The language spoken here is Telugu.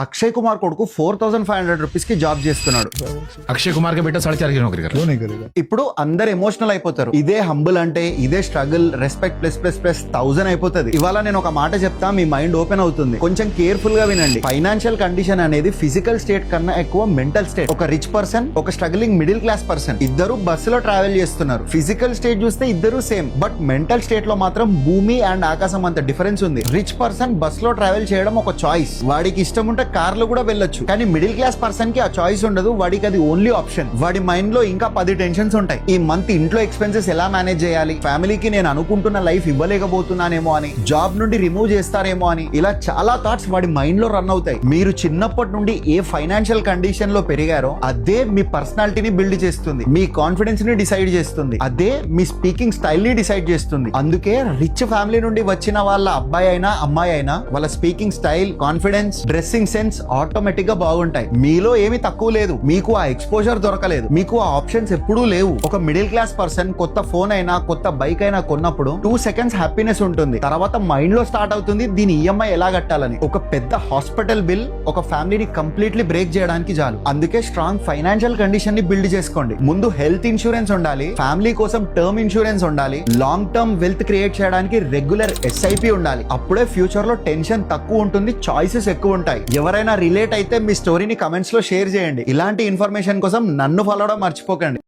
అక్షయ్ కుమార్ కొడుకు 4,500 రూపీస్ కి జాబ్ చేస్తున్నాడు. अक्षय कुमार का बेटा 4.5 की नौकरी कर रहा है. क्यों नहीं करेगा? ఇప్పుడు అందరు ఎమోషనల్ అయిపోతారు. ఇదే హంబుల్ అంటే, ఇదే struggle, respect plus plus plus 1000 అయిపోతుంది. ఇవాళ నేను ఒక మాట చెప్తా, మీ మైండ్ ఓపెన్ అవుతుంది. కొంచెం కేర్ఫుల్ గా వినండి. ఫైనాన్షియల్ కండిషన్ అనేది ఫిజికల్ స్టేట్ కన్నా ఎక్కువ మెంటల్ స్టేట్. ఒక రిచ్ పర్సన్, ఒక స్ట్రగ్లింగ్ మిడిల్ క్లాస్ పర్సన్, ఇద్దరు బస్సులో ట్రావెల్ చేస్తున్నారు. ఫిజికల్ స్టేట్ చూస్తే ఇద్దరు సేమ్, బట్ మెంటల్ స్టేట్ లో మాత్రం భూమి అండ్ ఆకాశం అంత డిఫరెన్స్ ఉంది. రిచ్ పర్సన్ బస్ లో ట్రావెల్ చేయడం ఒక చాయిస్, వాడికి ఇష్టం ఉంటే కార్ లో కూడా వెళ్ళొచ్చు. కానీ మిడిల్ క్లాస్ పర్సన్ కి ఆ చాయిస్ ఉండదు, వాడికి అది ఓన్లీ ఆప్షన్. వాడి మైండ్ లో ఇంకా 10 టెన్షన్స్ ఉంటాయి. ఈ మంత్ ఇంట్లో ఎక్స్పెన్సెస్ ఎలా మేనేజ్ చేయాలి, ఫ్యామిలీకి నేను అనుకుంటున్న లైఫ్ ఇవ్వలేకపోతున్నానేమో అని, జాబ్ నుండి రిమూవ్ చేస్తారేమో అని, ఇలా చాలా థాట్స్ వాడి మైండ్ లో రన్ అవుతాయి. మీరు చిన్నప్పటి నుండి ఏ ఫైనాన్షియల్ కండిషన్ లో పెరిగారో అదే మీ పర్సనాలిటీని బిల్డ్ చేస్తుంది, మీ కాన్ఫిడెన్స్ ని డిసైడ్ చేస్తుంది, అదే మీ స్పీకింగ్ స్టైల్ ని డిసైడ్ చేస్తుంది. అందుకే రిచ్ ఫ్యామిలీ నుండి వచ్చిన వాళ్ళ అబ్బాయి అయినా అమ్మాయి అయినా వాళ్ళ speaking style, confidence, dressing sense automatic గా బాగుంటాయి. మీలో ఏమి తక్కువ లేదు, మీకు ఆ ఎక్స్పోజర్ దొరకలేదు, మీకు ఆ ఆప్షన్స్ ఎప్పుడూ లేవు. ఒక మిడిల్ క్లాస్ పర్సన్ కొత్త ఫోన్ అయినా కొత్త బైక్ అయినా కొన్నప్పుడు 2 seconds హ్యాపీనెస్ ఉంటుంది, తర్వాత మైండ్ లో స్టార్ట్ అవుతుంది దీని ఈఎంఐ ఎలా కట్టాలని. ఒక పెద్ద హాస్పిటల్ బిల్ ఒక ఫ్యామిలీని కంప్లీట్లీ బ్రేక్ చేయడానికి చాలు. అందుకే స్ట్రాంగ్ ఫైనాన్షియల్ కండిషన్ ని బిల్డ్ చేసుకోండి. ముందు హెల్త్ ఇన్సూరెన్స్ ఉండాలి, ఫ్యామిలీ కోసం టర్మ్ ఇన్సూరెన్స్ ఉండాలి, లాంగ్ టర్మ్ వెల్త్ క్రియేట్ చేయడానికి రెగ్యులర్ ఎస్ఐపి ఉండాలి. అప్పుడే ఫ్యూచర్ లో టెన్షన్ తక్కువ ఉంటుంది, చాయిసెస్ ఎక్కువ ఉంటాయి. ఎవరైనా రిలేట్ అయితే మీ స్టోరీని కమెంట్స్ లో షేర్ చేయండి. ఇలాంటి ఇన్ఫర్మేషన్ కోసం నన్ను ఫాలో అవడం మర్చిపోకండి.